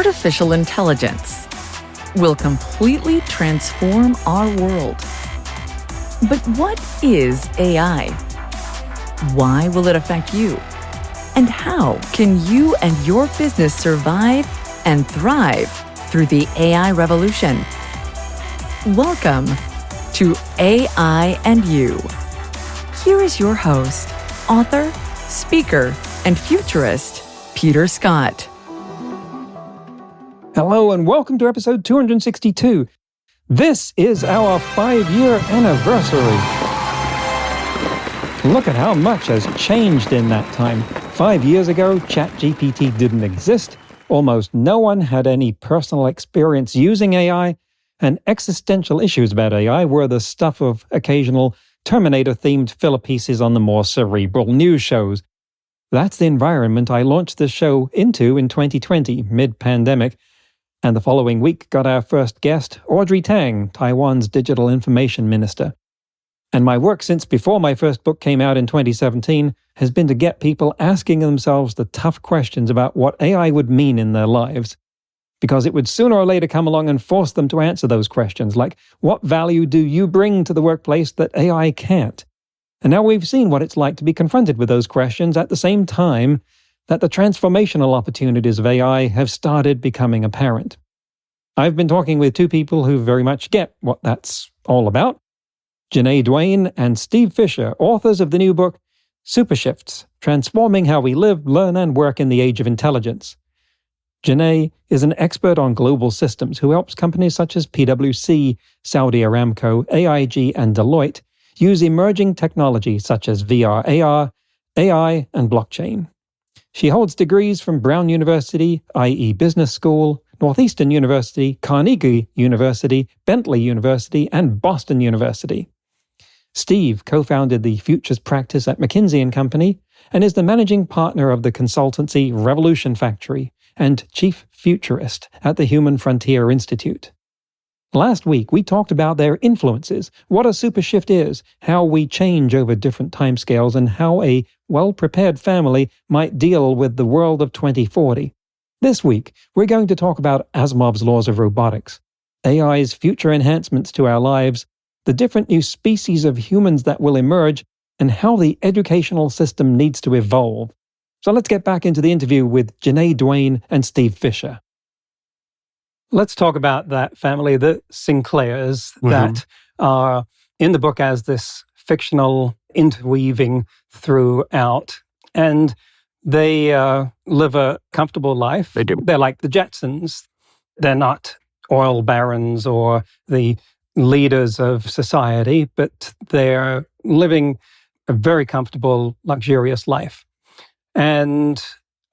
artificial intelligence will completely transform our world. But what is AI? Why will it affect you? And how can you and your business survive and thrive through the AI revolution? Welcome to AI and You. Here is your host, author, speaker, and futurist, Peter Scott. Hello and welcome to episode 262. This is our 5-year anniversary. Look at how much has changed in that time. 5 years ago, ChatGPT didn't exist. Almost no one had any personal experience using AI, and existential issues about AI were the stuff of occasional Terminator-themed filler pieces on the more cerebral news shows. That's the environment I launched this show into in 2020, mid-pandemic, and the following week got our first guest, Audrey Tang, Taiwan's digital information minister. And my work since before my first book came out in 2017 has been to get people asking themselves the tough questions about what AI would mean in their lives. Because it would sooner or later come along and force them to answer those questions, like, what value do you bring to the workplace that AI can't? And now we've seen what it's like to be confronted with those questions at the same time that the transformational opportunities of AI have started becoming apparent. I've been talking with two people who very much get what that's all about. Ja-Nae Duane and Steve Fisher, authors of the new book, Super Shifts, Transforming How We Live, Learn, and Work in the Age of Intelligence. Ja-Nae is an expert on global systems who helps companies such as PwC, Saudi Aramco, AIG, and Deloitte use emerging technology such as VR, AR, AI, and blockchain. She holds degrees from Brown University, IE Business School, Northeastern University, Carnegie University, Bentley University, and Boston University. Steve co-founded the Futures practice at McKinsey & Company and is the managing partner of the consultancy Revolution Factory and chief futurist at the Human Frontier Institute. Last week, we talked about their influences, what a super shift is, how we change over different timescales, and how a well-prepared family might deal with the world of 2040. This week, we're going to talk about Asimov's laws of robotics, AI's future enhancements to our lives, the different new species of humans that will emerge, and how the educational system needs to evolve. So let's get back into the interview with Ja-Nae Duane and Steve Fisher. Let's talk about that family, the Sinclairs, that are in the book as this fictional interweaving throughout. And they live a comfortable life. They do. They're like the Jetsons. They're not oil barons or the leaders of society, but they're living a very comfortable, luxurious life. And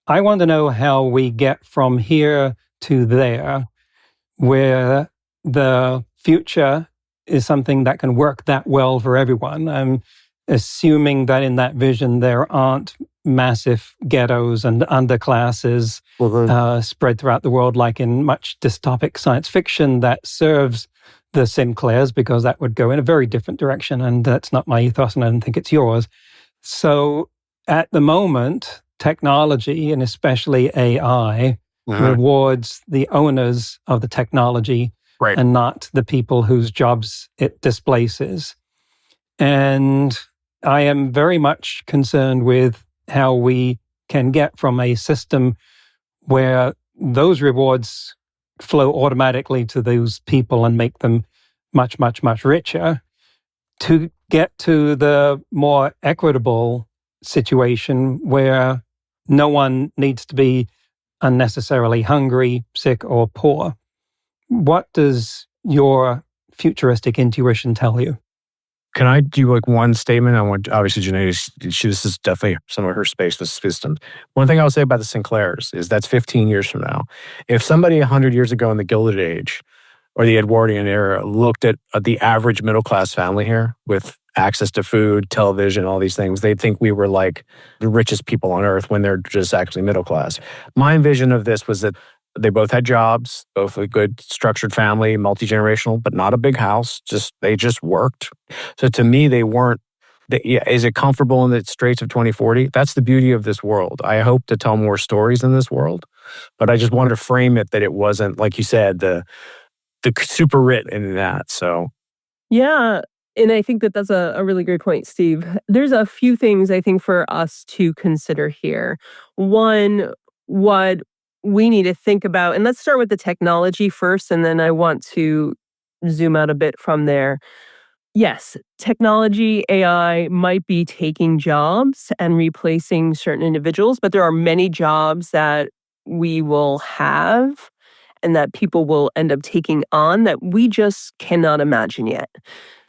I want to know how we get from here to there, where the future is something that can work that well for everyone. I'm assuming that in that vision there aren't massive ghettos and underclasses spread throughout the world like in much dystopic science fiction that serves the Sinclairs, because that would go in a very different direction, and that's not my ethos and I don't think it's yours. So at the moment, technology, and especially AI, rewards the owners of the technology, right, and not the people whose jobs it displaces. And I am very much concerned with how we can get from a system where those rewards flow automatically to those people and make them much, much, much richer, to get to the more equitable situation where no one needs to be unnecessarily hungry, sick, or poor. What does your futuristic intuition tell you? Can I do like one statement? I want, obviously, Ja-Nae, this is definitely some of her space, this system. One thing I will say about the Sinclairs is that's 15 years from now. If somebody 100 years ago in the Gilded Age or the Edwardian era looked at the average middle-class family here with access to food, television, all these things, they'd think we were like the richest people on earth when they're just actually middle class. My vision of this was that they both had jobs, both a good structured family, multi-generational, but not a big house. They just worked. So to me, they weren't Is it comfortable in the straits of 2040? That's the beauty of this world. I hope to tell more stories in this world, but I just wanted to frame it that it wasn't, like you said, the super writ in that. So Yeah. And I think that that's a really great point, Steve. There's a few things I think for us to consider here. One, what we need to think about, and let's start with the technology first, and then I want to zoom out a bit from there. Yes, technology, AI might be taking jobs and replacing certain individuals, but there are many jobs that we will have and that people will end up taking on that we just cannot imagine yet.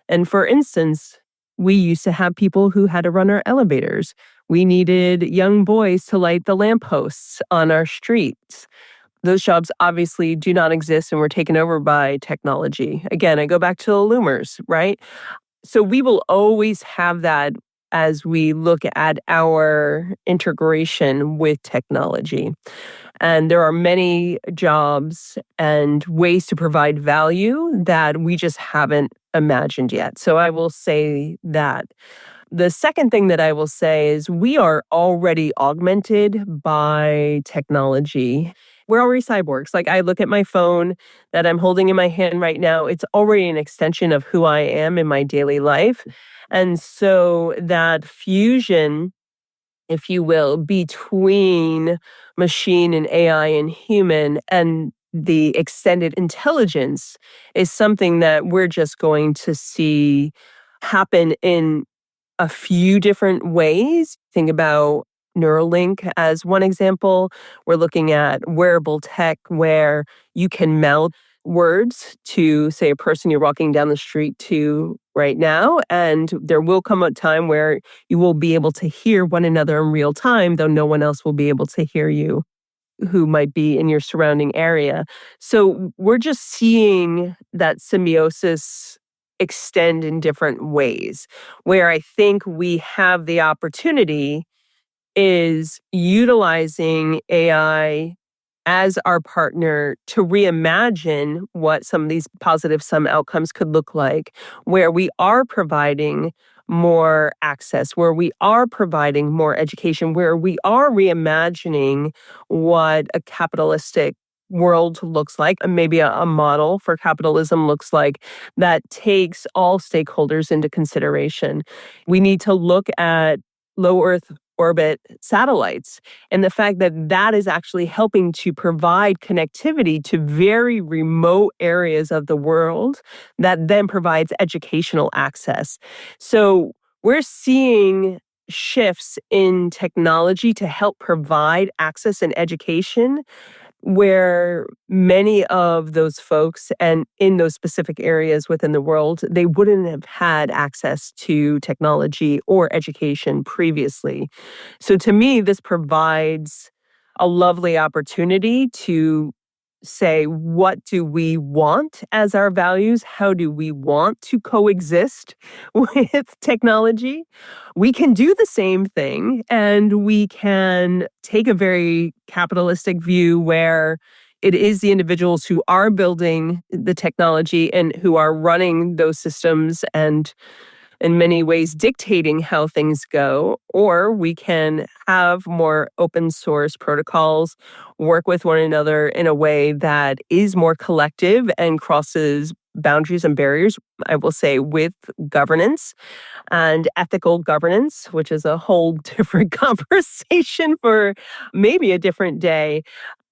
And for instance, we used to have people who had to run our elevators. We needed young boys to light the lampposts on our streets. Those jobs obviously do not exist and were taken over by technology. Again, I go back to the loomers, right? So we will always have that as we look at our integration with technology. And there are many jobs and ways to provide value that we just haven't imagined yet. So I will say that. The second thing that I will say is we are already augmented by technology. We're already cyborgs. Like I look at my phone that I'm holding in my hand right now, it's already an extension of who I am in my daily life. And so that fusion, if you will, between machine and AI and human and the extended intelligence is something that we're just going to see happen in a few different ways. Think about Neuralink as one example. We're looking at wearable tech where you can mouth words to, say, a person you're walking down the street to right now. And there will come a time where you will be able to hear one another in real time, though no one else will be able to hear you who might be in your surrounding area. So we're just seeing that symbiosis extend in different ways. Where I think we have the opportunity is utilizing AI as our partner to reimagine what some of these positive sum outcomes could look like, where we are providing more access, where we are providing more education, where we are reimagining what a capitalistic world looks like, and maybe a model for capitalism looks like that takes all stakeholders into consideration. We need to look at low Earth orbit satellites and the fact that that is actually helping to provide connectivity to very remote areas of the world that then provides educational access. So we're seeing shifts in technology to help provide access and education where many of those folks and in those specific areas within the world, they wouldn't have had access to technology or education previously. So to me, this provides a lovely opportunity to say, what do we want as our values? How do we want to coexist with technology? We can do the same thing and we can take a very capitalistic view where it is the individuals who are building the technology and who are running those systems and in many ways dictating how things go, or we can have more open source protocols, work with one another in a way that is more collective and crosses boundaries and barriers, I will say, with governance and ethical governance, which is a whole different conversation for maybe a different day.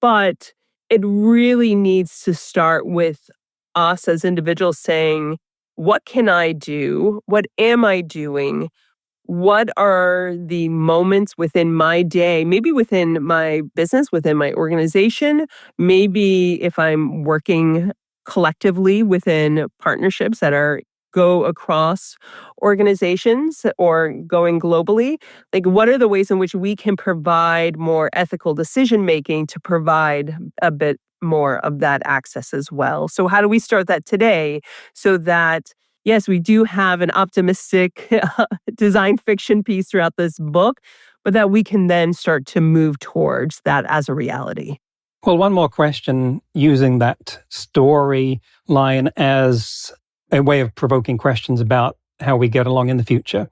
But it really needs to start with us as individuals saying, what can I do? What am I doing? What are the moments within my day, maybe within my business, within my organization, maybe if I'm working collectively within partnerships that are go across organizations or going globally, like what are the ways in which we can provide more ethical decision making to provide a bit more of that access as well. So how do we start that today so that yes, we do have an optimistic design fiction piece throughout this book, but that we can then start to move towards that as a reality. Well, one more question using that story line as a way of provoking questions about how we get along in the future.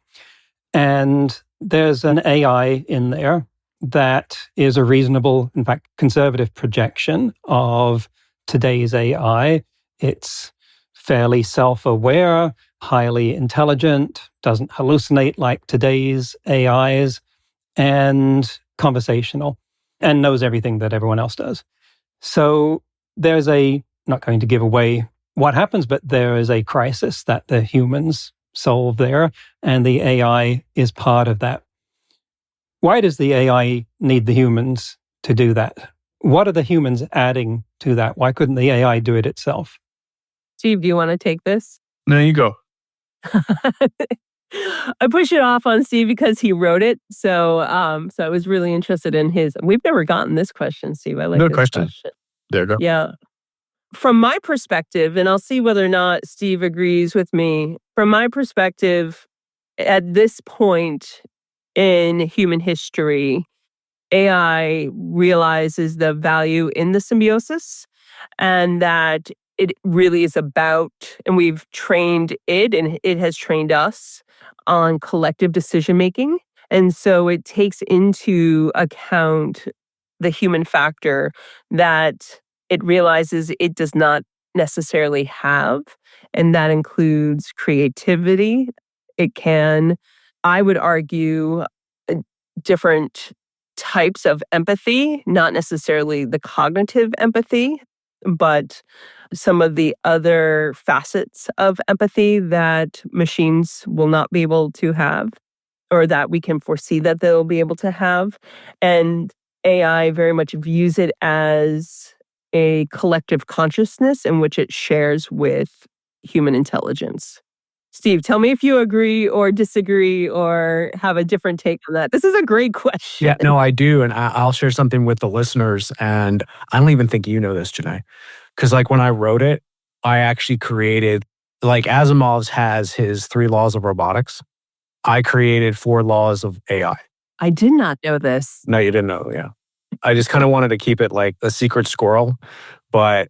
And there's an AI in there that is a reasonable, in fact, conservative projection of today's AI. It's fairly self-aware, highly intelligent, doesn't hallucinate like today's AIs, and conversational, and knows everything that everyone else does. So there's not going to give away what happens, but there is a crisis that the humans solve there, and the AI is part of that. Why does the AI need the humans to do that? What are the humans adding to that? Why couldn't the AI do it itself? Steve, do you want to take this? No, you go. I push it off on Steve because he wrote it. So I was really interested in his. We've never gotten this question, Steve. I like Good this question. question. There you go. Yeah. From my perspective, and I'll see whether or not Steve agrees with me. From my perspective, at this point in human history, AI realizes the value in the symbiosis and that it really is about, and we've trained it and it has trained us on collective decision making. And so it takes into account the human factor that it realizes it does not necessarily have. And that includes creativity. It can, I would argue, different types of empathy, not necessarily the cognitive empathy, but some of the other facets of empathy that machines will not be able to have, or that we can foresee that they'll be able to have. And AI very much views it as a collective consciousness in which it shares with human intelligence. Steve, tell me if you agree or disagree or have a different take on that. This is a great question. Yeah, no, I do. And I'll share something with the listeners. And I don't even think you know this, Ja-Nae. Because like when I wrote it, I actually created, like Asimov's has his 3 laws of robotics. I created 4 laws of AI. I did not know this. No, you didn't know, yeah. I just kind of wanted to keep it like a secret squirrel. But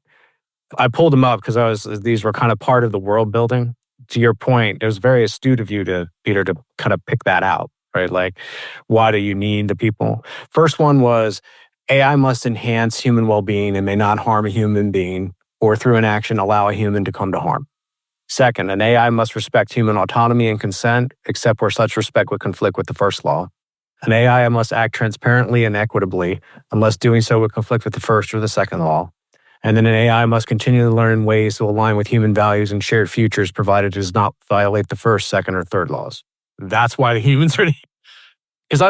I pulled them up because these were kind of part of the world building. To your point, it was very astute of you, Peter, to kind of pick that out, right? Like, why do you need the people? First one was AI must enhance human well-being and may not harm a human being or through an action allow a human to come to harm. Second, an AI must respect human autonomy and consent, except where such respect would conflict with the first law. An AI must act transparently and equitably, unless doing so would conflict with the first or the second law. And then an AI must continue to learn ways to align with human values and shared futures, provided it does not violate the first, second, or third laws. That's why the humans are... Because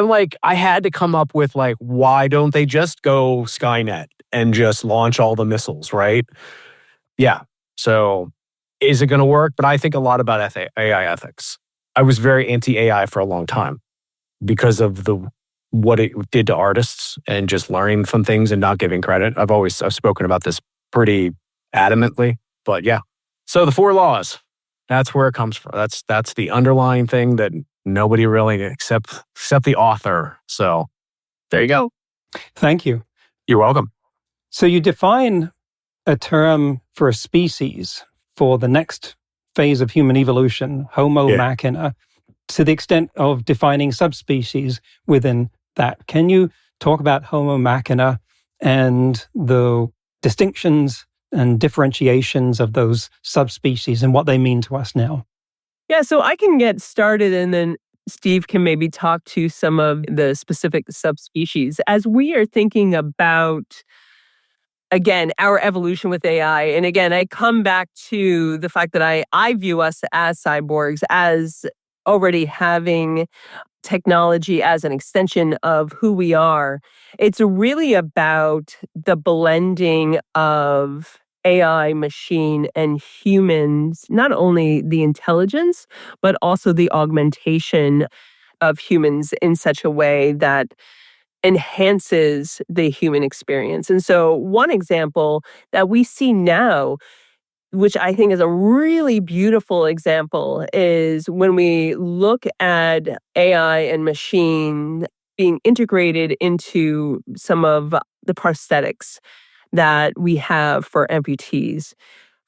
I had to come up with why don't they just go Skynet and just launch all the missiles, right? Yeah. So is it going to work? But I think a lot about AI ethics. I was very anti-AI for a long time because of what it did to artists and just learning from things and not giving credit. I've spoken about this pretty adamantly, but yeah. So the 4 laws, that's where it comes from. That's the underlying thing that nobody really except the author. So there you go. Thank you. You're welcome. So you define a term for a species for the next phase of human evolution, Homo machina, to the extent of defining subspecies within that. Can you talk about Homo machina and the distinctions and differentiations of those subspecies and what they mean to us now? Yeah, so I can get started and then Steve can maybe talk to some of the specific subspecies. As we are thinking about, again, our evolution with AI, and again, I come back to the fact that I view us as cyborgs, as already having technology as an extension of who we are. It's really about the blending of AI, machine, and humans, not only the intelligence, but also the augmentation of humans in such a way that enhances the human experience. And so one example that we see now, which I think is a really beautiful example, is when we look at AI and machine being integrated into some of the prosthetics that we have for amputees.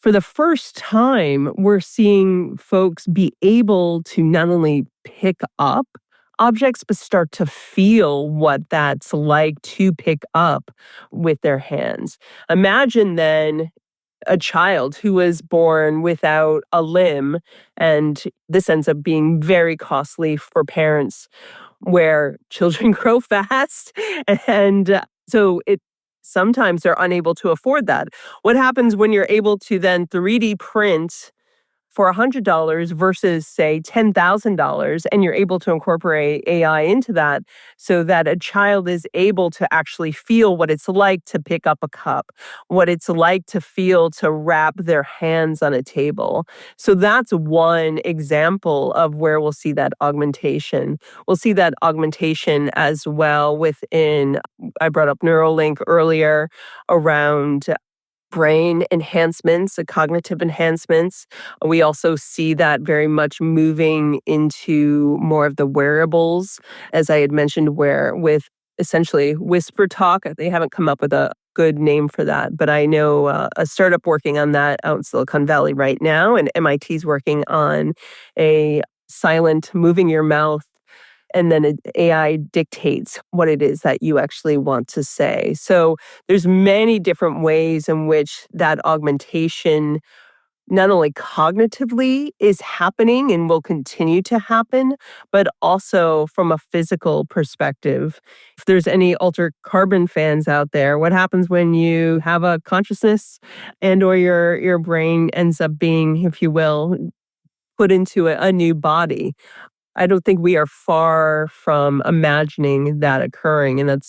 for the first time, we're seeing folks be able to not only pick up objects, but start to feel what that's like to pick up with their hands. Imagine then a child who was born without a limb, and this ends up being very costly for parents where children grow fast and so it sometimes they're unable to afford that. What happens when you're able to then 3D print for $100 versus say $10,000 and you're able to incorporate AI into that so that a child is able to actually feel what it's like to pick up a cup, what it's like to feel to wrap their hands on a table. So that's one example of where we'll see that augmentation. We'll see that augmentation as well within, I brought up Neuralink earlier, around brain enhancements, cognitive enhancements. We also see that very much moving into more of the wearables, as I had mentioned, where with essentially whisper talk, they haven't come up with a good name for that, but I know a startup working on that out in Silicon Valley right now, and MIT's working on a silent moving your mouth and then AI dictates what it is that you actually want to say. So there's many different ways in which that augmentation not only cognitively is happening and will continue to happen, but also from a physical perspective. If there's any altered carbon fans out there, what happens when you have a consciousness and or your brain ends up being, if you will, put into a new body? I don't think we are far from imagining that occurring. And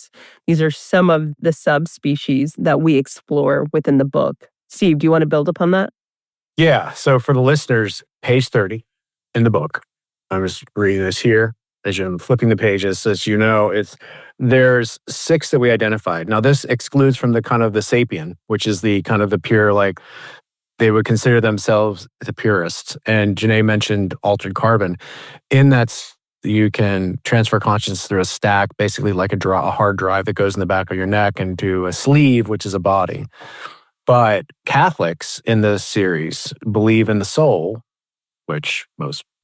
these are some of the subspecies that we explore within the book. Steve, do you want to build upon that? Yeah. So for the listeners, page 30 in the book, I'm just reading this here as I'm flipping the pages. As you know, there's 6 that we identified. Now this excludes from the kind of the sapien, which is the kind of the pure, like they would consider themselves the purists. And Ja-Nae mentioned altered carbon. In that, you can transfer consciousness through a stack, basically like a hard drive that goes in the back of your neck, into a sleeve, which is a body. But Catholics in this series believe in the soul, which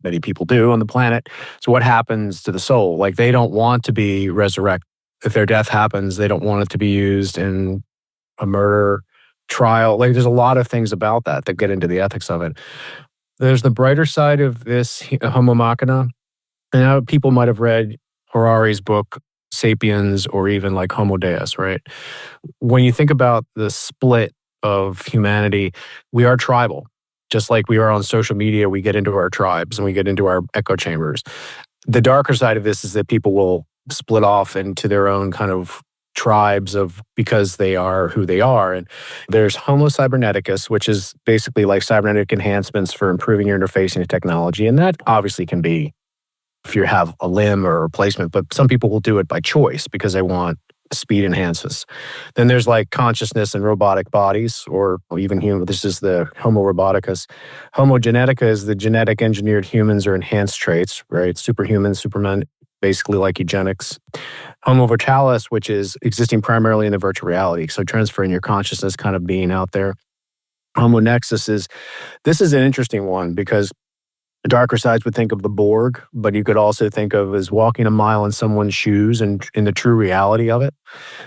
many people do on the planet. So what happens to the soul? Like they don't want to be resurrected. If their death happens, they don't want it to be used in a murder trial. Like there's a lot of things about that get into the ethics of it. There's the brighter side of this Homo Machina. And now people might have read Harari's book, Sapiens, or even like Homo Deus, right? When you think about the split of humanity, we are tribal. Just like we are on social media, we get into our tribes and we get into our echo chambers. The darker side of this is that people will split off into their own kind of tribes because they are who they are. And there's Homo cyberneticus, which is basically like cybernetic enhancements for improving your interfacing to technology. And that obviously can be if you have a limb or a replacement, but some people will do it by choice because they want speed enhances. Then there's like consciousness and robotic bodies, or even human. This is the Homo roboticus. Homo genetica is the genetic engineered humans or enhanced traits, right? Superhuman, supermen, basically like eugenics. Homo virtualis, which is existing primarily in the virtual reality. So transferring your consciousness, kind of being out there. Homo nexus this is an interesting one because the darker sides would think of the Borg, but you could also think of as walking a mile in someone's shoes and in the true reality of it,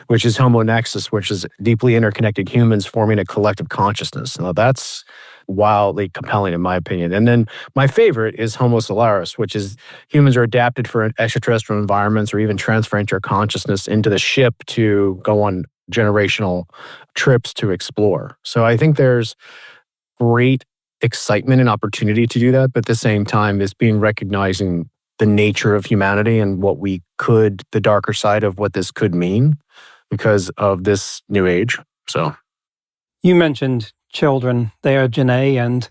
which is Homo nexus, which is deeply interconnected humans forming a collective consciousness. Now that's wildly compelling in my opinion. And then my favorite is Homo solaris, which is humans are adapted for extraterrestrial environments or even transferring your consciousness into the ship to go on generational trips to explore. So I think there's great excitement and opportunity to do that, but at the same time is recognizing the nature of humanity and the darker side of what this could mean because of this new age. So You mentioned children there, Ja-Nae, and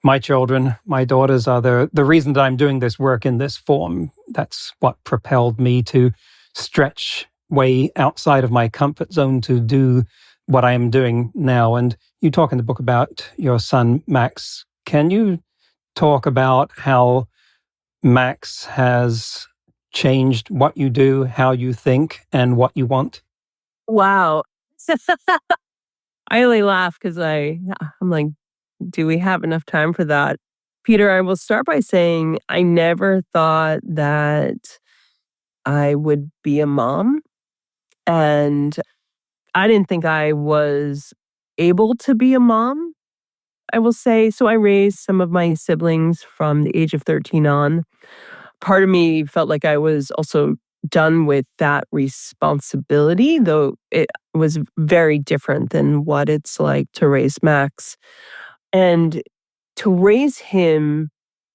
my children, my daughters are the reason that I'm doing this work in this form. That's what propelled me to stretch way outside of my comfort zone to do what I am doing now. And you talk in the book about your son, Max. Can you talk about how Max has changed what you do, how you think, and what you want? Wow. I only laugh because I'm like, Do we have enough time for that? Peter, I will start by saying I never thought that I would be a mom. And I didn't think I was able to be a mom, I will say. So I raised some of my siblings from the age of 13 on. Part of me felt like I was also done with that responsibility, though it was very different than what it's like to raise Max. And to raise him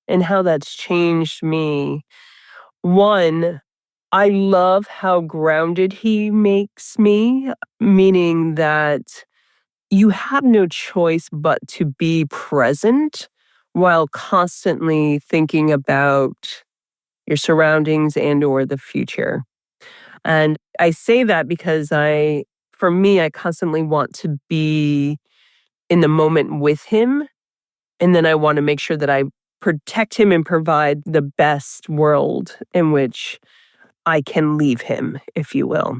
and how that's changed me. One, I love how grounded he makes me, meaning that you have no choice but to be present while constantly thinking about your surroundings and or the future. And I say that because for me, I constantly want to be in the moment with him. And then I want to make sure that I protect him and provide the best world in which I can leave him, if you will.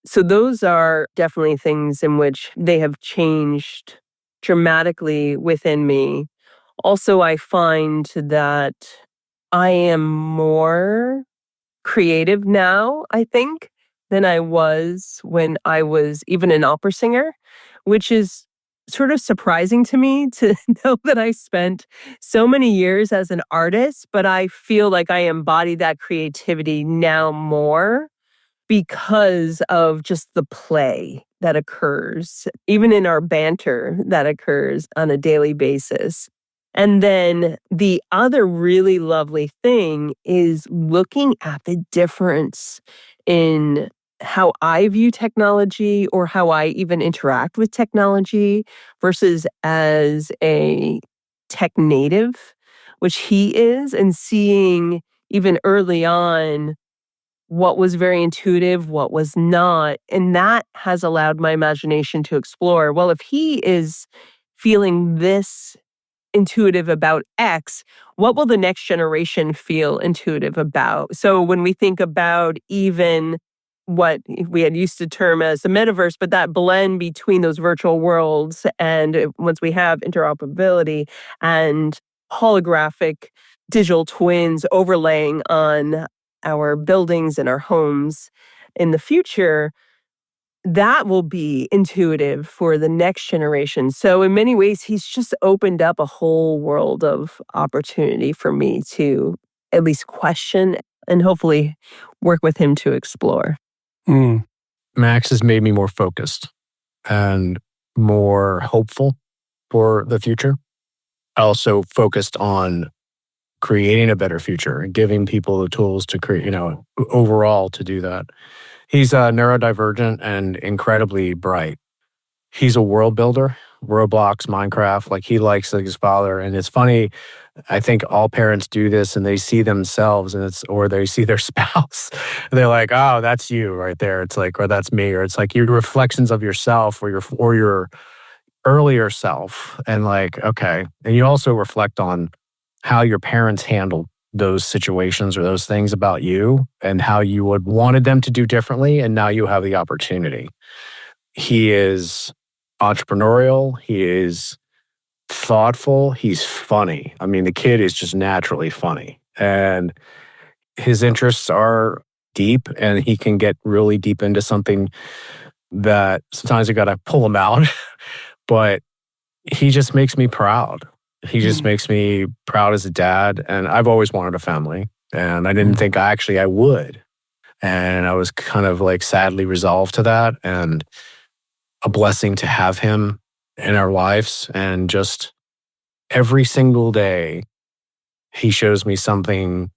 So those are definitely things in which they have changed dramatically within me. Also, I find that I am more creative now, I think, than I was when I was even an opera singer, which is sort of surprising to me to know that I spent so many years as an artist, but I feel like I embody that creativity now more because of just the play that occurs, even in our banter that occurs on a daily basis. And then the other really lovely thing is looking at the difference in how I view technology or how I even interact with technology versus as a tech native, which he is, and seeing even early on what was very intuitive, what was not. And that has allowed my imagination to explore, well, if he is feeling this intuitive about X, what will the next generation feel intuitive about? So when we think about even what we had used to term as the metaverse, but that blend between those virtual worlds and once we have interoperability and holographic digital twins overlaying on our buildings and our homes in the future, that will be intuitive for the next generation. So in many ways, he's just opened up a whole world of opportunity for me to at least question and hopefully work with him to explore. Mm. Max has made me more focused and more hopeful for the future. Also focused on creating a better future and giving people the tools to create, overall to do that. He's neurodivergent and incredibly bright. He's a world builder, Roblox, Minecraft, like he likes like his father. And it's funny, I think all parents do this and they see themselves or they see their spouse. They're like, oh, that's you right there. It's like, or that's me. Or it's like your reflections of yourself or your earlier self. And like, okay. And you also reflect on how your parents handled those situations or those things about you and how you would wanted them to do differently. And now you have the opportunity. He is entrepreneurial. He is thoughtful. He's funny. I mean, the kid is just naturally funny. And his interests are deep and he can get really deep into something that sometimes you got to pull him out. But he just makes me proud. He just makes me proud as a dad. And I've always wanted a family. And I didn't think I would. And I was kind of like sadly resolved to that. And a blessing to have him in our lives. And just every single day, he shows me something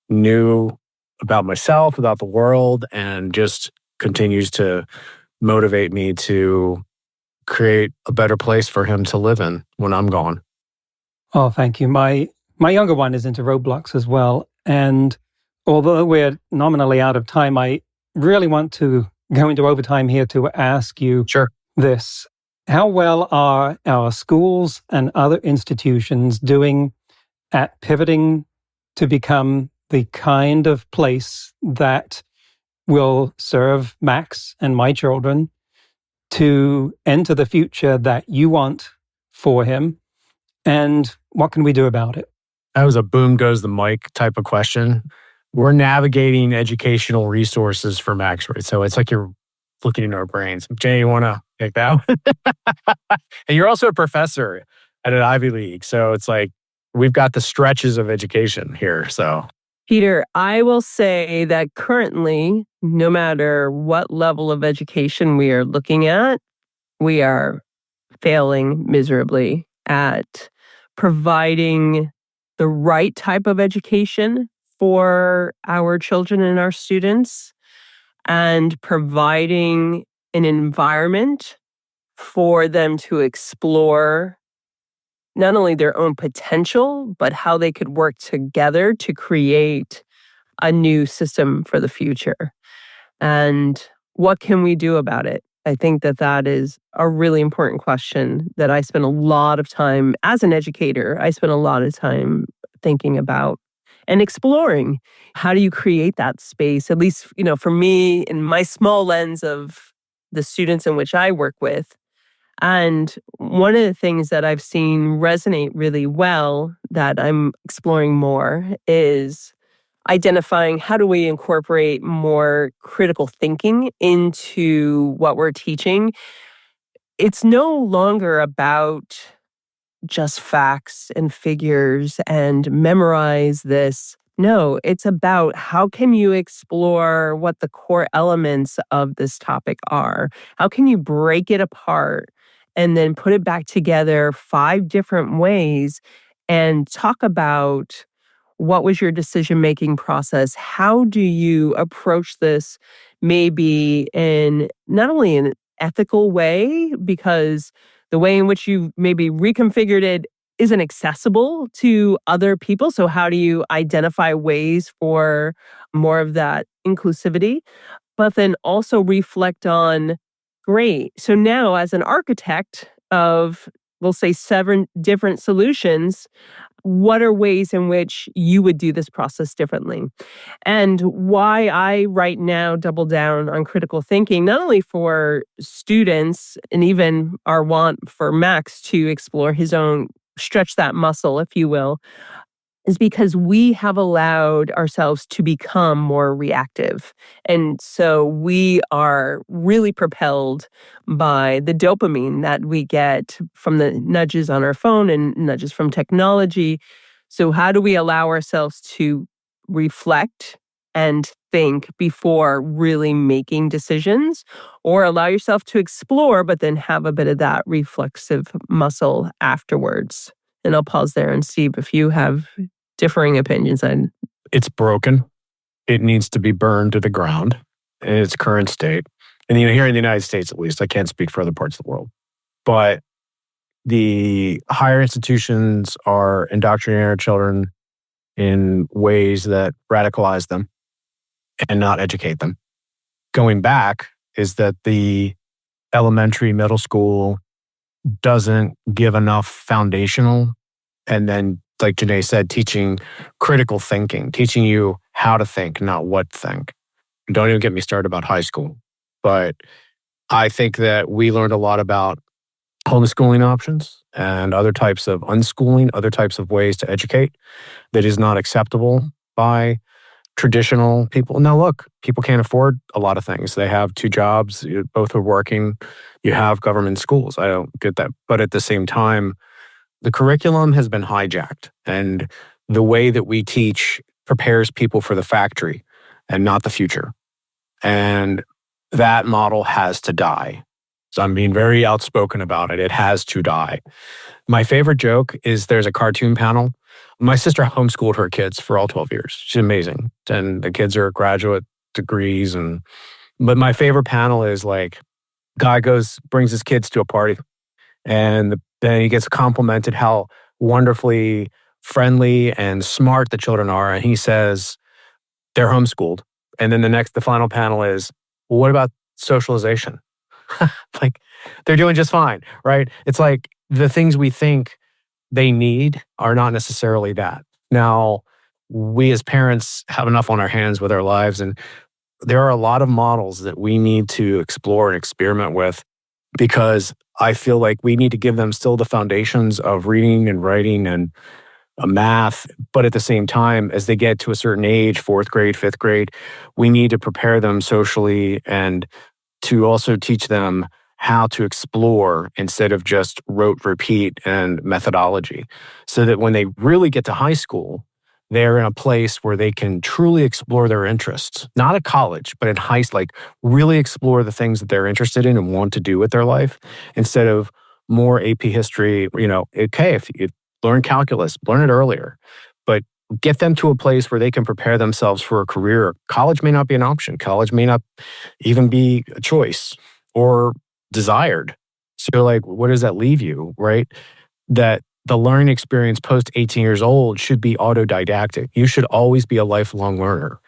new about myself, about the world, and just continues to motivate me to create a better place for him to live in when I'm gone. Oh, thank you. My younger one is into Roblox as well. And although we're nominally out of time, I really want to go into overtime here to ask you this. How well are our schools and other institutions doing at pivoting to become the kind of place that will serve Max and my children to enter the future that you want for him? And what can we do about it? That was a boom goes the mic type of question. We're navigating educational resources for Max, right? So it's like you're looking into our brains. Jay, you want to take that one? And you're also a professor at an Ivy League. So it's like we've got the stretches of education here. So, Peter, I will say that currently, no matter what level of education we are looking at, we are failing miserably at providing the right type of education for our children and our students and providing an environment for them to explore not only their own potential, but how they could work together to create a new system for the future. And what can we do about it? I think that that is a really important question that I spend a lot of time as an educator. I spend a lot of time thinking about and exploring. How do you create that space? At least, for me, in my small lens of the students in which I work with. And one of the things that I've seen resonate really well that I'm exploring more is identifying how do we incorporate more critical thinking into what we're teaching. It's no longer about just facts and figures and memorize this. No, it's about how can you explore what the core elements of this topic are? How can you break it apart and then put it back together 5 different ways and talk about what was your decision-making process? How do you approach this maybe in not only an ethical way, because the way in which you maybe reconfigured it isn't accessible to other people. So how do you identify ways for more of that inclusivity? But then also reflect on, great. So now as an architect of, we'll say 7 different solutions, what are ways in which you would do this process differently? And why I right now double down on critical thinking, not only for students and even our want for Max to explore his own, stretch that muscle, if you will, is because we have allowed ourselves to become more reactive. And so we are really propelled by the dopamine that we get from the nudges on our phone and nudges from technology. So how do we allow ourselves to reflect and think before really making decisions, or allow yourself to explore, but then have a bit of that reflexive muscle afterwards? And I'll pause there and see if you have differing opinions. it's broken. It needs to be burned to the ground in its current state. And here in the United States, at least, I can't speak for other parts of the world. But the higher institutions are indoctrinating our children in ways that radicalize them and not educate them. Going back is that the elementary, middle school doesn't give enough foundational, and then, like Ja-Nae said, teaching critical thinking, teaching you how to think, not what to think. Don't even get me started about high school. But I think that we learned a lot about homeschooling options and other types of unschooling, other types of ways to educate that is not acceptable by traditional people. Now, look, people can't afford a lot of things. They have 2 jobs, both are working. You have government schools. I don't get that. But at the same time, the curriculum has been hijacked, and the way that we teach prepares people for the factory and not the future. And that model has to die. So I'm being very outspoken about it. It has to die. My favorite joke is there's a cartoon panel. My sister homeschooled her kids for all 12 years. She's amazing. And the kids are graduate degrees. But my favorite panel is like, guy brings his kids to a party, and then he gets complimented how wonderfully friendly and smart the children are. And he says, they're homeschooled. And then the final panel is, well, what about socialization? Like, they're doing just fine, right? It's like the things we think they need are not necessarily that. Now, we as parents have enough on our hands with our lives, and there are a lot of models that we need to explore and experiment with because I feel like we need to give them still the foundations of reading and writing and math, but at the same time, as they get to a certain age, fourth grade, fifth grade, we need to prepare them socially and to also teach them how to explore instead of just rote repeat and methodology, so that when they really get to high school, they're in a place where they can truly explore their interests. Not at college, but at high school, like really explore the things that they're interested in and want to do with their life, instead of more AP history. Okay, if you learn calculus, learn it earlier, but get them to a place where they can prepare themselves for a career. College may not be an option. College may not even be a choice or desired. So like, what does that leave you, right? That the learning experience post 18 years old should be autodidactic. You should always be a lifelong learner.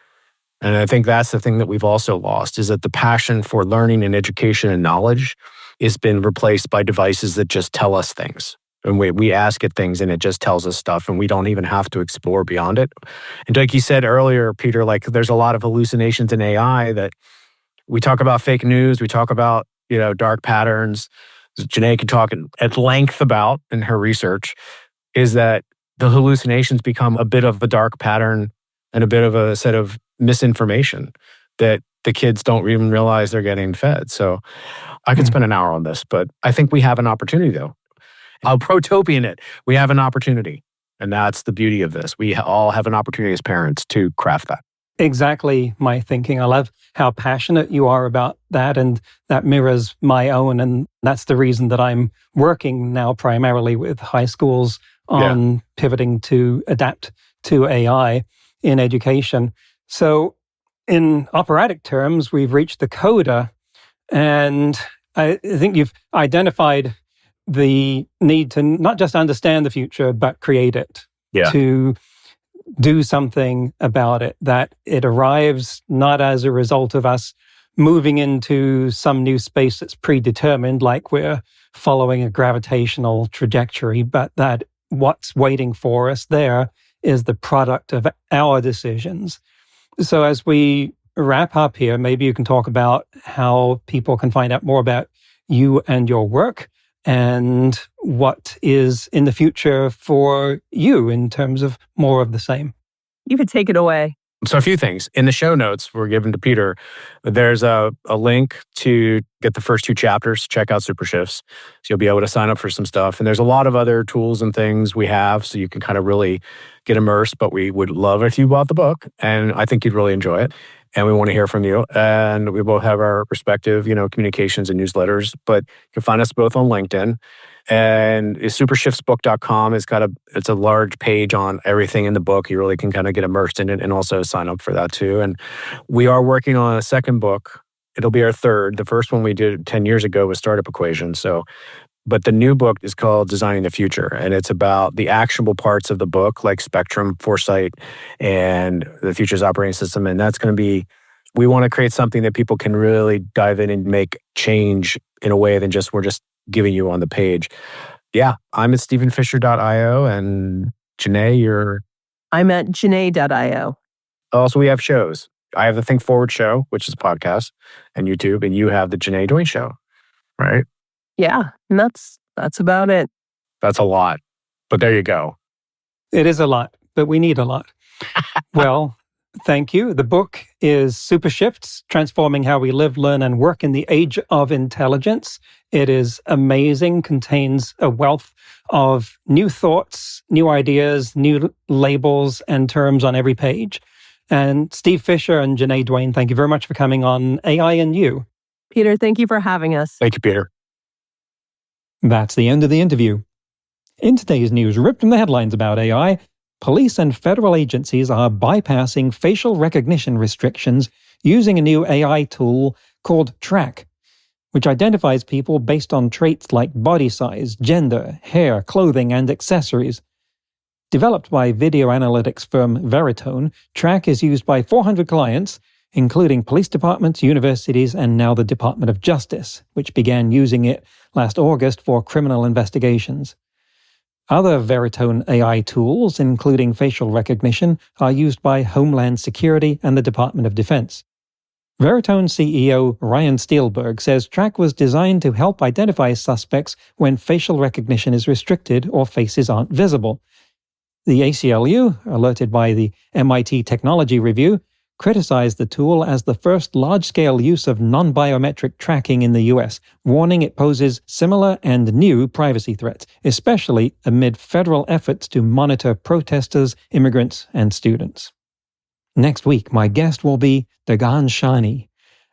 And I think that's the thing that we've also lost, is that the passion for learning and education and knowledge has been replaced by devices that just tell us things. And we ask it things and it just tells us stuff, and we don't even have to explore beyond it. And like you said earlier, Peter, like there's a lot of hallucinations in AI that we talk about fake news, we talk about, dark patterns. Ja-Nae can talk at length about in her research, is that the hallucinations become a bit of a dark pattern and a bit of a set of misinformation that the kids don't even realize they're getting fed. So I could spend an hour on this, but I think we have an opportunity though. I'll protopian it. We have an opportunity. And that's the beauty of this. We all have an opportunity as parents to craft that. Exactly my thinking. I love how passionate you are about that, and that mirrors my own. And that's the reason that I'm working now primarily with high schools on pivoting to adapt to AI in education. So in operatic terms, we've reached the coda, and I think you've identified the need to not just understand the future, but create it, to do something about it, that it arrives not as a result of us moving into some new space that's predetermined, like we're following a gravitational trajectory, but that what's waiting for us there is the product of our decisions. So as we wrap up here, maybe you can talk about how people can find out more about you and your work, and what is in the future for you in terms of more of the same. You could take it away. So a few things. In the show notes we're given to Peter, there's a link to get the first 2 chapters, check out Super Shifts. So you'll be able to sign up for some stuff. And there's a lot of other tools and things we have, so you can kind of really get immersed. But we would love if you bought the book, and I think you'd really enjoy it. And we want to hear from you. And we both have our respective, communications and newsletters. But you can find us both on LinkedIn. And supershiftsbook.com it's a large page on everything in the book. You really can kind of get immersed in it and also sign up for that too. And we are working on a second book. It'll be our third. The first one we did 10 years ago was Startup Equation. But the new book is called Designing the Future, and it's about the actionable parts of the book, like Spectrum, Foresight, and the Future's operating system. And that's going to be, we want to create something that people can really dive in and make change in a way than we're just giving you on the page. Yeah, I'm at stephenfisher.io, and Ja-Nae, I'm at Ja-Nae.io. Also, we have shows. I have the Think Forward show, which is a podcast, and YouTube, and you have the Ja-Nae Duane show, right? Yeah, and that's about it. That's a lot, but there you go. It is a lot, but we need a lot. Well, thank you. The book is Super Shifts, Transforming How We Live, Learn, and Work in the Age of Intelligence. It is amazing, contains a wealth of new thoughts, new ideas, new labels and terms on every page. And Steve Fisher and Ja-Nae Duane, thank you very much for coming on AI and You. Peter, thank you for having us. Thank you, Peter. That's the end of the interview. In today's news, ripped from the headlines about AI, police and federal agencies are bypassing facial recognition restrictions using a new AI tool called Track, which identifies people based on traits like body size, gender, hair, clothing, and accessories. Developed by video analytics firm Veritone, Track is used by 400 clients, including police departments, universities, and now the Department of Justice, which began using it last August for criminal investigations. Other Veritone AI tools, including facial recognition, are used by Homeland Security and the Department of Defense. Veritone CEO Ryan Steelberg says Track was designed to help identify suspects when facial recognition is restricted or faces aren't visible. The ACLU, alerted by the MIT Technology Review, criticized the tool as the first large-scale use of non-biometric tracking in the US, warning it poses similar and new privacy threats, especially amid federal efforts to monitor protesters, immigrants, and students. Next week, my guest will be Ja-Nae,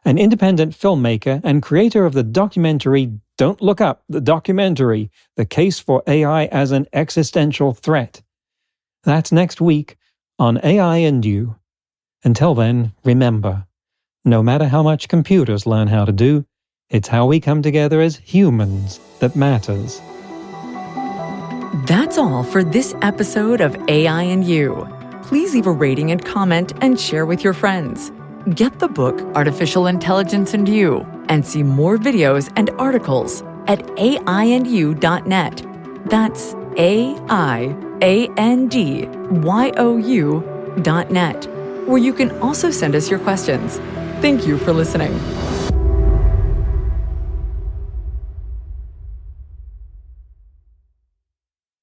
an independent filmmaker and creator of the documentary Don't Look Up, the documentary, The Case for AI as an Existential Threat. That's next week on AI and You. Until then, remember, no matter how much computers learn how to do, it's how we come together as humans that matters. That's all for this episode of AI and You. Please leave a rating and comment and share with your friends. Get the book Artificial Intelligence and You and see more videos and articles at aiandyou.net. That's aiandyou.net, where you can also send us your questions. Thank you for listening.